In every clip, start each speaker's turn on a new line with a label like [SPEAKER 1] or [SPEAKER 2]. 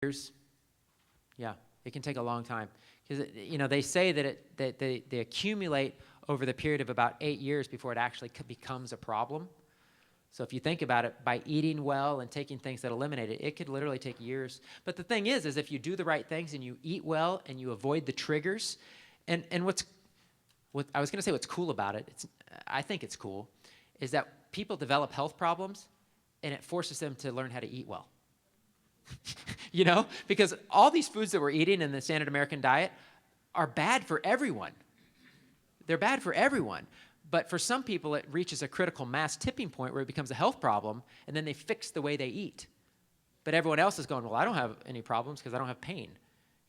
[SPEAKER 1] Years. Yeah, it can take a long time. Because, they say that they accumulate over the period of about 8 years before it actually becomes a problem. So if you think about it, by eating well and taking things that eliminate it, it could literally take years. But the thing is if you do the right things and you eat well and you avoid the triggers, and what I was going to say what's cool about it, I think it's cool, is that people develop health problems and it forces them to learn how to eat well. Because all these foods that we're eating in the standard American diet are bad for everyone. They're bad for everyone. But for some people, it reaches a critical mass tipping point where it becomes a health problem, and then they fix the way they eat. But everyone else is going, well, I don't have any problems because I don't have pain,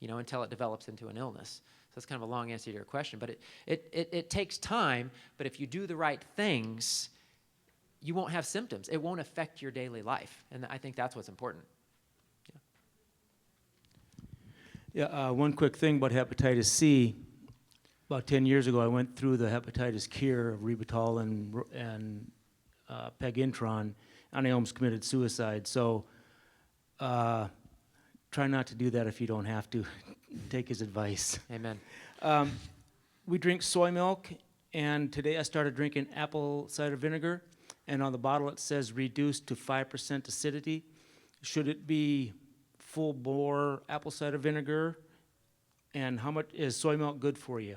[SPEAKER 1] until it develops into an illness. So that's kind of a long answer to your question. But it takes time, but if you do the right things, you won't have symptoms. It won't affect your daily life, and I think that's what's important.
[SPEAKER 2] Yeah, one quick thing about hepatitis C. About 10 years ago, I went through the hepatitis cure of Ribitol and Pegintron, and I almost committed suicide. So try not to do that if you don't have to. Take his advice.
[SPEAKER 1] Amen.
[SPEAKER 2] We drink soy milk, and today I started drinking apple cider vinegar, and on the bottle it says reduced to 5% acidity. Should it be full-bore apple cider vinegar, and how much is soy milk good for you?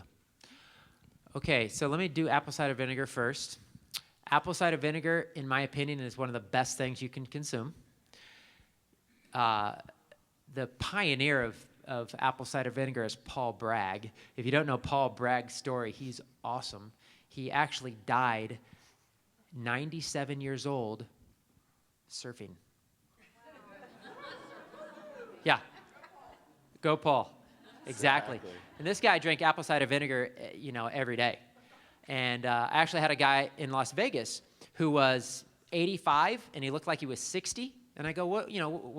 [SPEAKER 1] Okay, so let me do apple cider vinegar first. Apple cider vinegar, in my opinion, is one of the best things you can consume. The pioneer of apple cider vinegar is Paul Bragg. If you don't know Paul Bragg's story, he's awesome. He actually died 97 years old surfing. Yeah. Go, Paul. Exactly. And this guy drank apple cider vinegar, every day. And I actually had a guy in Las Vegas who was 85, and he looked like he was 60. And I go, what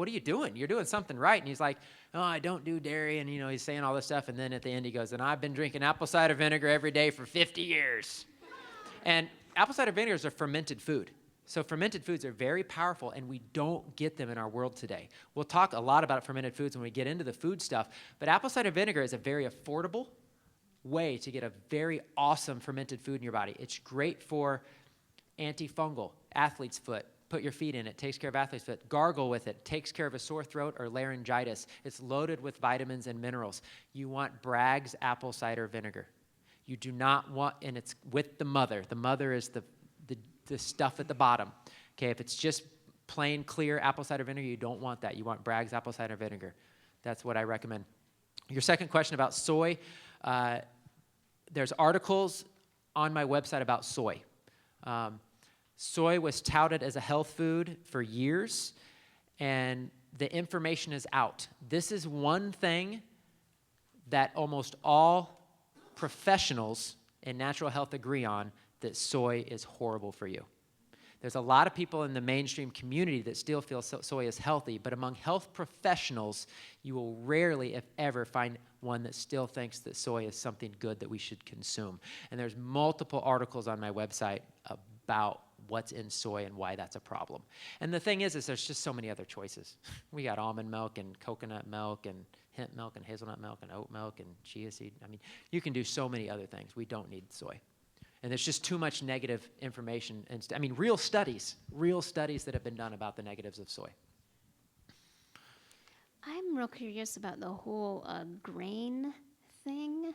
[SPEAKER 1] are you doing? You're doing something right. And he's like, oh, I don't do dairy. And, he's saying all this stuff. And then at the end he goes, and I've been drinking apple cider vinegar every day for 50 years. And apple cider vinegar is a fermented food. So fermented foods are very powerful, and we don't get them in our world today. We'll talk a lot about fermented foods when we get into the food stuff, but apple cider vinegar is a very affordable way to get a very awesome fermented food in your body. It's great for antifungal, athlete's foot. Put your feet in it, takes care of athlete's foot. Gargle with it, takes care of a sore throat or laryngitis. It's loaded with vitamins and minerals. You want Bragg's apple cider vinegar. You do not want, and it's with the mother. The mother is the stuff at the bottom. Okay, if it's just plain clear apple cider vinegar, you don't want that. You want Bragg's apple cider vinegar. That's what I recommend. Your second question about soy, there's articles on my website about soy. Soy was touted as a health food for years, and the information is out. This is one thing that almost all professionals in natural health agree on, that soy is horrible for you. There's a lot of people in the mainstream community that still feel soy is healthy, but among health professionals, you will rarely, if ever, find one that still thinks that soy is something good that we should consume. And there's multiple articles on my website about what's in soy and why that's a problem. And the thing is there's just so many other choices. We got almond milk and coconut milk and hemp milk and hazelnut milk and oat milk and chia seed. I mean, you can do so many other things. We don't need soy. And there's just too much negative information. Real studies that have been done about the negatives of soy.
[SPEAKER 3] I'm real curious about the whole grain thing.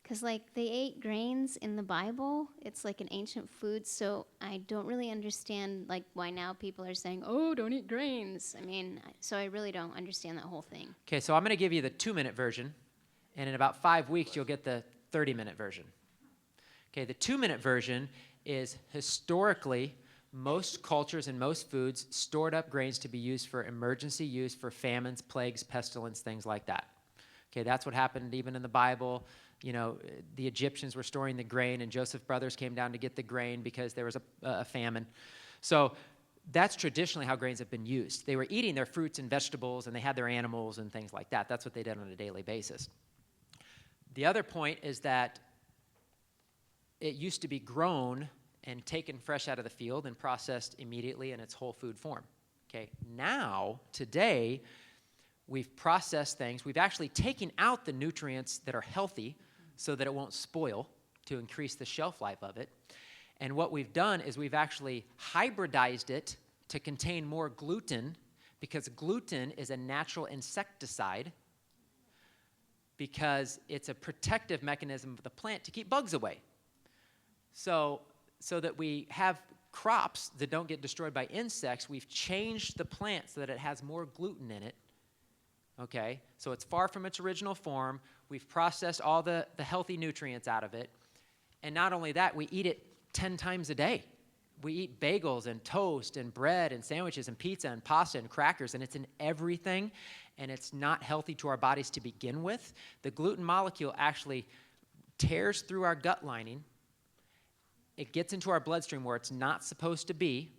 [SPEAKER 3] Because, they ate grains in the Bible. It's like an ancient food. So I don't really understand, why now people are saying, oh, don't eat grains. So I really don't understand that whole thing.
[SPEAKER 1] Okay, so I'm going to give you the 2-minute version. And in about 5 weeks, you'll get the 30-minute version. Okay, the 2-minute version is historically most cultures and most foods stored up grains to be used for emergency use for famines, plagues, pestilence, things like that. Okay, that's what happened even in the Bible. The Egyptians were storing the grain, and Joseph's brothers came down to get the grain because there was a famine. So that's traditionally how grains have been used. They were eating their fruits and vegetables, and they had their animals and things like that. That's what they did on a daily basis. The other point is that it used to be grown and taken fresh out of the field and processed immediately in its whole food form. Okay, now, today, We've processed things. We've actually taken out the nutrients that are healthy so that it won't spoil to increase the shelf life of it. And what we've done is we've actually hybridized it to contain more gluten, because gluten is a natural insecticide, because it's a protective mechanism of the plant to keep bugs away. So that we have crops that don't get destroyed by insects, we've changed the plant so that it has more gluten in it. Okay, so it's far from its original form. We've processed all the healthy nutrients out of it. And not only that, we eat it 10 times a day. We eat bagels and toast and bread and sandwiches and pizza and pasta and crackers, and it's in everything, and it's not healthy to our bodies to begin with. The gluten molecule actually tears through our gut lining. It gets into our bloodstream where it's not supposed to be,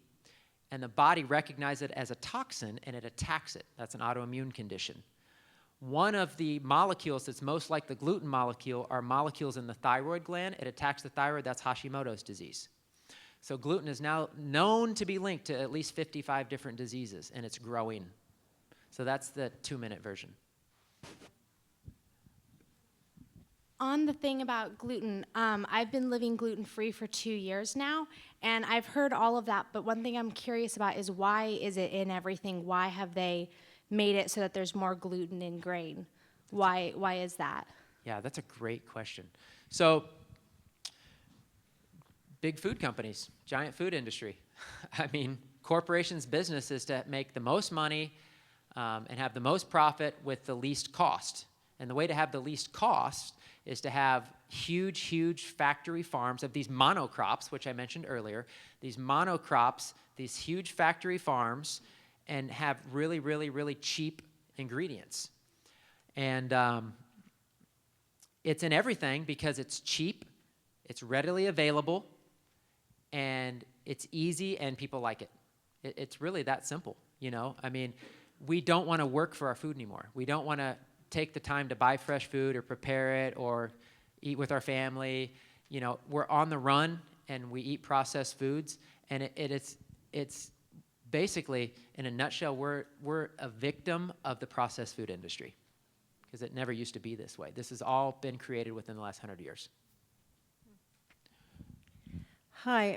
[SPEAKER 1] and the body recognizes it as a toxin, and it attacks it. That's an autoimmune condition. One of the molecules that's most like the gluten molecule are molecules in the thyroid gland. It attacks the thyroid. That's Hashimoto's disease. So gluten is now known to be linked to at least 55 different diseases, and it's growing. So that's the 2-minute version.
[SPEAKER 4] On the thing about gluten, I've been living gluten-free for 2 years now, and I've heard all of that, but one thing I'm curious about is, why is it in everything? Why have they made it so that there's more gluten in grain? Why is that?
[SPEAKER 1] Yeah, that's a great question. So big food companies, giant food industry. I mean, corporations' business is to make the most money and have the most profit with the least cost. And the way to have the least cost is to have huge, huge factory farms of these monocrops, which I mentioned earlier, these monocrops, these huge factory farms, and have really, really, really cheap ingredients. And it's in everything because it's cheap, it's readily available, and it's easy, and people like it. It's really that simple, you know? I mean, we don't want to work for our food anymore. We don't want to take the time to buy fresh food or prepare it or eat with our family. You know, we're on the run, and we eat processed foods, and it's basically, in a nutshell, we're a victim of the processed food industry, because it never used to be this way. This has all been created within the last 100 years.
[SPEAKER 5] Hi,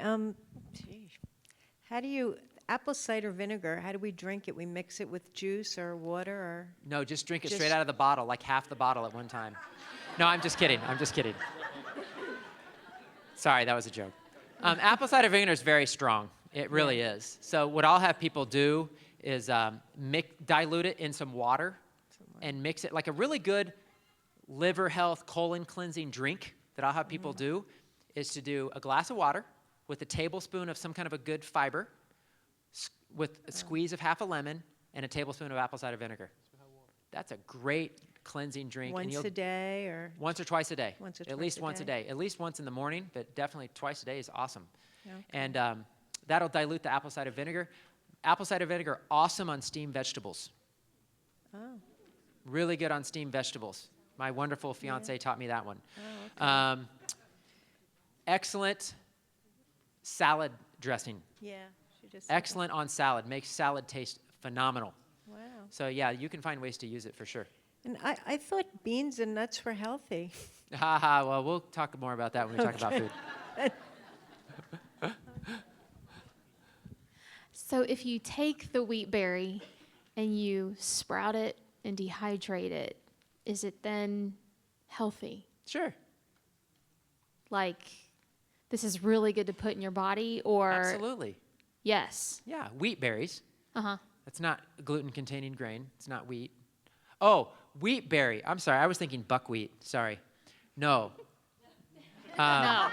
[SPEAKER 5] how do you, apple cider vinegar, how do we drink it? We mix it with juice or water, or?
[SPEAKER 1] No, just drink it straight out of the bottle, like half the bottle at one time. No, I'm just kidding. I'm just kidding. Sorry, that was a joke. Apple cider vinegar is very strong. It really is. So what I'll have people do is dilute it in some water and mix it like a really good liver health, colon cleansing drink that I'll have people do is to do a glass of water with a tablespoon of some kind of a good fiber, with a squeeze of half a lemon, and a tablespoon of apple cider vinegar. That's a great cleansing drink.
[SPEAKER 5] Once a day, or?
[SPEAKER 1] Once or twice a day.
[SPEAKER 5] At
[SPEAKER 1] least once a day. At least once in the morning, but definitely twice a day is awesome.
[SPEAKER 5] Okay.
[SPEAKER 1] And that'll dilute the apple cider vinegar. Apple cider vinegar, awesome on steamed vegetables.
[SPEAKER 5] Oh.
[SPEAKER 1] Really good on steamed vegetables. My wonderful fiance taught me that one.
[SPEAKER 5] Oh, okay.
[SPEAKER 1] Excellent salad dressing.
[SPEAKER 5] Yeah, she just said
[SPEAKER 1] Excellent on salad. Makes salad taste phenomenal.
[SPEAKER 5] that. Wow.
[SPEAKER 1] So yeah, you can find ways to use it for sure.
[SPEAKER 5] And I thought beans and nuts were healthy.
[SPEAKER 1] Ha ha, well, we'll talk more about that when we talk about food.
[SPEAKER 6] So if you take the wheat berry and you sprout it and dehydrate it, is it then healthy?
[SPEAKER 1] Sure.
[SPEAKER 6] Like, this is really good to put in your body, or?
[SPEAKER 1] Absolutely.
[SPEAKER 6] Yes.
[SPEAKER 1] Yeah, wheat berries.
[SPEAKER 6] Uh-huh.
[SPEAKER 1] That's not gluten-containing grain. It's not wheat. Oh, wheat berry. I'm sorry. I was thinking buckwheat. Sorry. No.
[SPEAKER 6] No.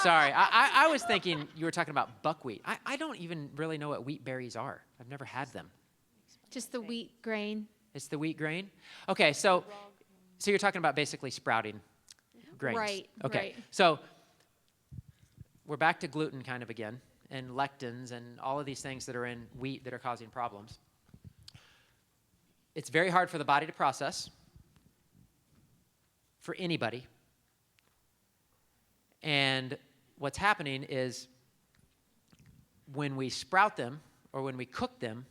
[SPEAKER 1] Sorry. I was thinking you were talking about buckwheat. I don't even really know what wheat berries are. I've never had them.
[SPEAKER 6] Just the wheat grain.
[SPEAKER 1] It's the wheat grain? Okay, so you're talking about basically sprouting grains.
[SPEAKER 6] Right,
[SPEAKER 1] Okay,
[SPEAKER 6] right.
[SPEAKER 1] so we're back to gluten kind of again, and lectins and all of these things that are in wheat that are causing problems. It's very hard for the body to process, for anybody. And what's happening is when we sprout them or when we cook them,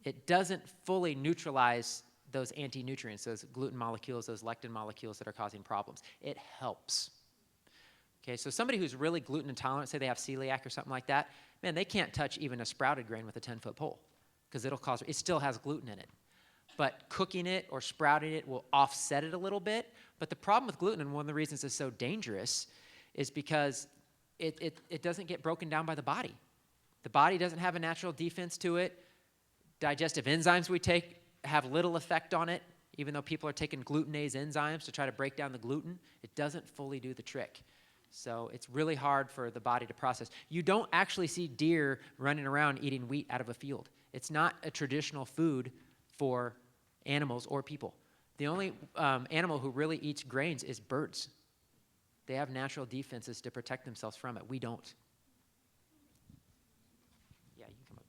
[SPEAKER 1] it doesn't fully neutralize those anti-nutrients, those gluten molecules, those lectin molecules that are causing problems. It helps. Okay, so somebody who's really gluten intolerant, say they have celiac or something like that, man, they can't touch even a sprouted grain with a 10-foot pole because it still has gluten in it. But cooking it or sprouting it will offset it a little bit. But the problem with gluten, and one of the reasons it's so dangerous, is because it doesn't get broken down by the body. The body doesn't have a natural defense to it. Digestive enzymes we take have little effect on it. Even though people are taking glutenase enzymes to try to break down the gluten, it doesn't fully do the trick. So it's really hard for the body to process. You don't actually see deer running around eating wheat out of a field. It's not a traditional food for animals or people. The only animal who really eats grains is birds. They have natural defenses to protect themselves from it. We don't. Yeah, you can come up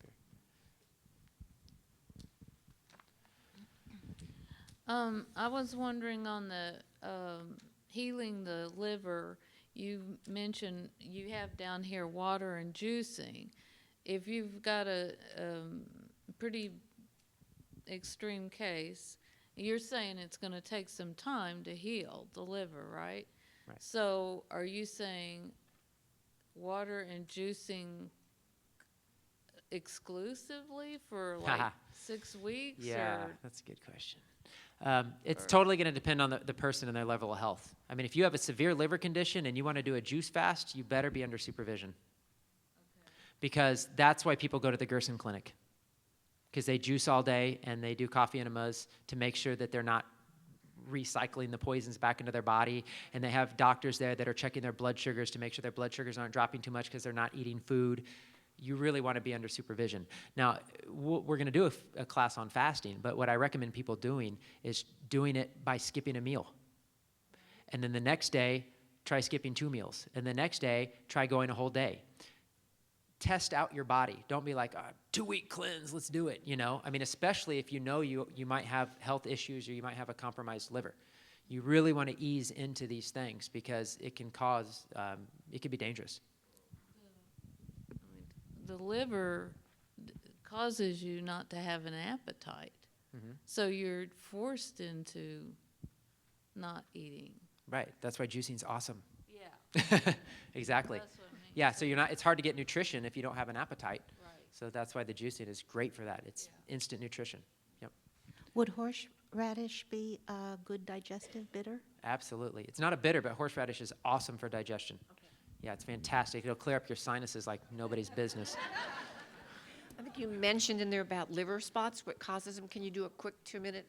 [SPEAKER 1] here.
[SPEAKER 7] I was wondering on the healing the liver, you mentioned you have down here water and juicing. If you've got a pretty extreme case, you're saying it's going to take some time to heal the liver, right?
[SPEAKER 1] Right.
[SPEAKER 7] So are you saying water and juicing exclusively for like 6 weeks?
[SPEAKER 1] Yeah,
[SPEAKER 7] or?
[SPEAKER 1] that's a good question. It's totally going to depend on the person and their level of health. I mean, if you have a severe liver condition and you want to do a juice fast, you better be under supervision. Okay. Because that's why people go to the Gerson Clinic. Because they juice all day and they do coffee enemas to make sure that they're not recycling the poisons back into their body. And they have doctors there that are checking their blood sugars to make sure their blood sugars aren't dropping too much because they're not eating food. You really want to be under supervision. Now, we're going to do a class on fasting, but what I recommend people doing is doing it by skipping a meal. And then the next day, try skipping 2 meals. And the next day, try going a whole day. Test out your body. Don't be like, 2-week cleanse, let's do it, you know? I mean, especially if you know you might have health issues or you might have a compromised liver. You really want to ease into these things because it can cause, it can be dangerous.
[SPEAKER 7] The liver causes you not to have an appetite.
[SPEAKER 1] Mm-hmm.
[SPEAKER 7] So you're forced into not eating.
[SPEAKER 1] Right. That's why juicing's awesome.
[SPEAKER 7] Yeah.
[SPEAKER 1] Exactly.
[SPEAKER 7] That's what I mean.
[SPEAKER 1] Yeah, so it's hard to get nutrition if you don't have an appetite.
[SPEAKER 7] Right.
[SPEAKER 1] So that's why the juicing is great for that. It's instant nutrition. Yep.
[SPEAKER 8] Would horseradish be a good digestive bitter?
[SPEAKER 1] Absolutely. It's not a bitter, but horseradish is awesome for digestion. Okay. Yeah, it's fantastic. It'll clear up your sinuses like nobody's business.
[SPEAKER 9] I think you mentioned in there about liver spots, what causes them. Can you do a quick 2-minute?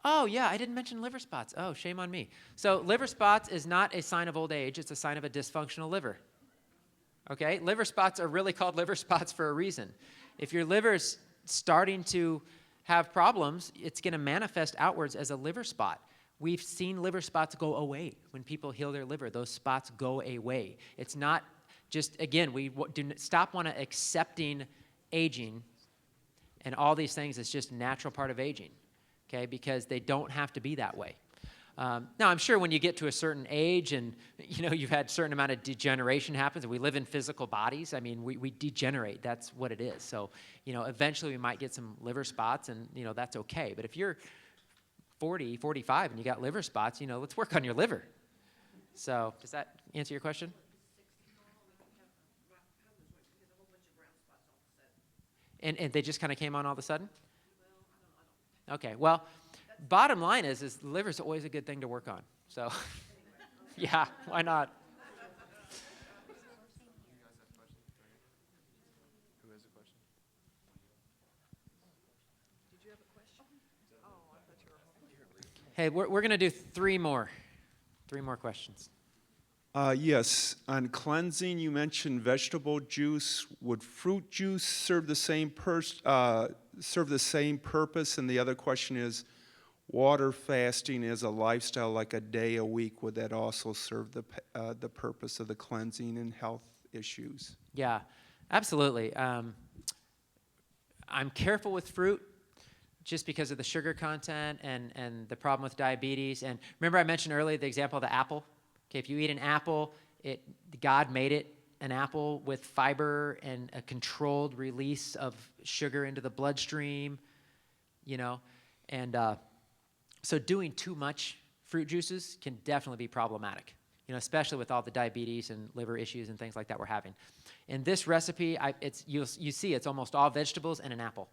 [SPEAKER 1] Oh, yeah, I didn't mention liver spots. Oh, shame on me. So liver spots is not a sign of old age. It's a sign of a dysfunctional liver. Okay? Liver spots are really called liver spots for a reason. If your liver's starting to have problems, it's going to manifest outwards as a liver spot. We've seen liver spots go away. When people heal their liver, those spots go away. It's not just, again, we stop accepting aging and all these things as just a natural part of aging, okay, because they don't have to be that way. Now, I'm sure when you get to a certain age and, you've had a certain amount of degeneration happens, and we live in physical bodies, I mean, we degenerate. That's what it is. So, eventually we might get some liver spots, and, that's okay. But if you're 40, 45, and you got liver spots, let's work on your liver. So does that answer your question? And they just kind of came on all of a sudden? Okay, well, bottom line is liver's always a good thing to work on. So, yeah, why not? Hey, we're going to do 3 more. 3 more questions.
[SPEAKER 10] Yes, on cleansing, you mentioned vegetable juice. Would fruit juice serve the same purpose? And the other question is, water fasting as a lifestyle, like a day a week, would that also serve the purpose of the cleansing and health issues?
[SPEAKER 1] Yeah, absolutely. I'm careful with fruit just because of the sugar content and the problem with diabetes. And remember I mentioned earlier the example of the apple? Okay, if you eat an apple, God made it an apple with fiber and a controlled release of sugar into the bloodstream. And so doing too much fruit juices can definitely be problematic, especially with all the diabetes and liver issues and things like that we're having. In this recipe, you see it's almost all vegetables and an apple.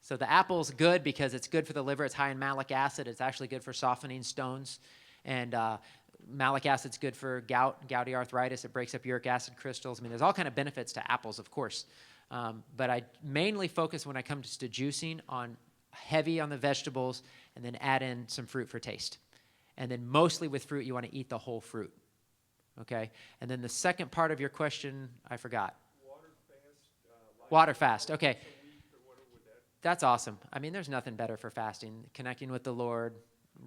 [SPEAKER 1] So the apple's good because it's good for the liver. It's high in malic acid. It's actually good for softening stones. And malic acid's good for gouty arthritis. It breaks up uric acid crystals. I mean, there's all kind of benefits to apples, of course. But I mainly focus when I come to juicing on heavy on the vegetables and then add in some fruit for taste. And then mostly with fruit, you want to eat the whole fruit. Okay? And then the second part of your question, I forgot. Water fast. Okay. That's awesome. I mean, there's nothing better for fasting. Connecting with the Lord,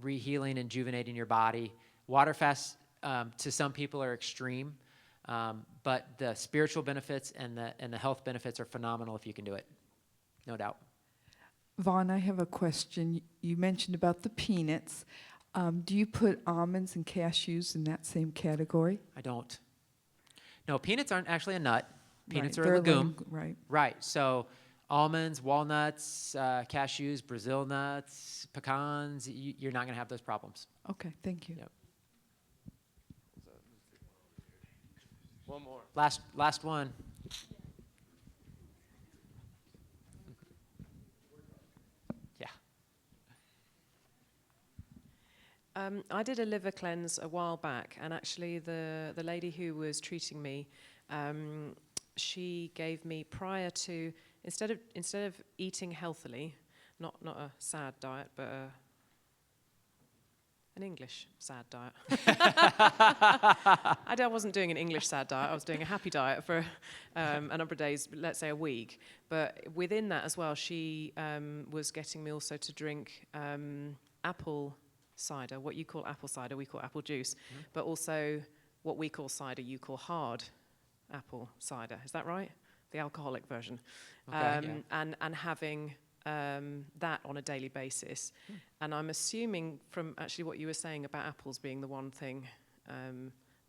[SPEAKER 1] rehealing, rejuvenating your body. Water fasts to some people are extreme, but the spiritual benefits and the health benefits are phenomenal if you can do it. No doubt.
[SPEAKER 11] Vaughn, I have a question. You mentioned about the peanuts. Do you put almonds and cashews in that same category?
[SPEAKER 1] I don't. No, peanuts aren't actually a nut. Peanuts
[SPEAKER 11] Right,
[SPEAKER 1] are a
[SPEAKER 11] they're
[SPEAKER 1] legume.
[SPEAKER 11] Right.
[SPEAKER 1] Right. So almonds, walnuts, cashews, Brazil nuts, pecans, you're not going to have those problems.
[SPEAKER 11] Okay, thank you.
[SPEAKER 1] Yep.
[SPEAKER 12] One more.
[SPEAKER 1] Last one. Yeah.
[SPEAKER 13] I did a liver cleanse a while back, and actually the lady who was treating me, she gave me prior to, instead of eating healthily, not a sad diet, but an English sad diet. I wasn't doing an English sad diet. I was doing a happy diet for a number of days, let's say a week. But within that as well, she was getting me also to drink apple cider. What you call apple cider, we call apple juice. Mm-hmm. But also what we call cider, you call hard apple cider. Is that right? The alcoholic version.
[SPEAKER 1] Okay, yeah.
[SPEAKER 13] And having that on a daily basis. And I'm assuming from actually what you were saying about apples being the one thing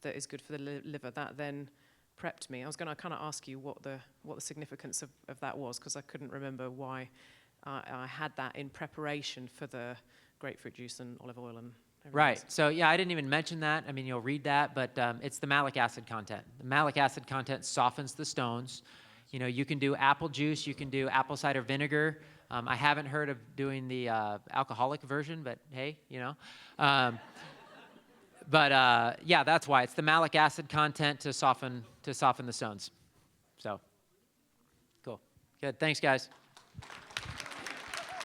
[SPEAKER 13] that is good for the liver, that then prepped me. I was going to kind of ask you what the significance of that was, because I couldn't remember why I had that in preparation for the grapefruit juice and olive oil and everything
[SPEAKER 1] Right.
[SPEAKER 13] else.
[SPEAKER 1] So, yeah, I didn't even mention that. I mean, you'll read that, but it's the malic acid content. The malic acid content softens the stones. You can do apple juice. You can do apple cider vinegar. I haven't heard of doing the alcoholic version, but hey, yeah, that's why. It's the malic acid content to soften the stones. So, cool. Good. Thanks, guys.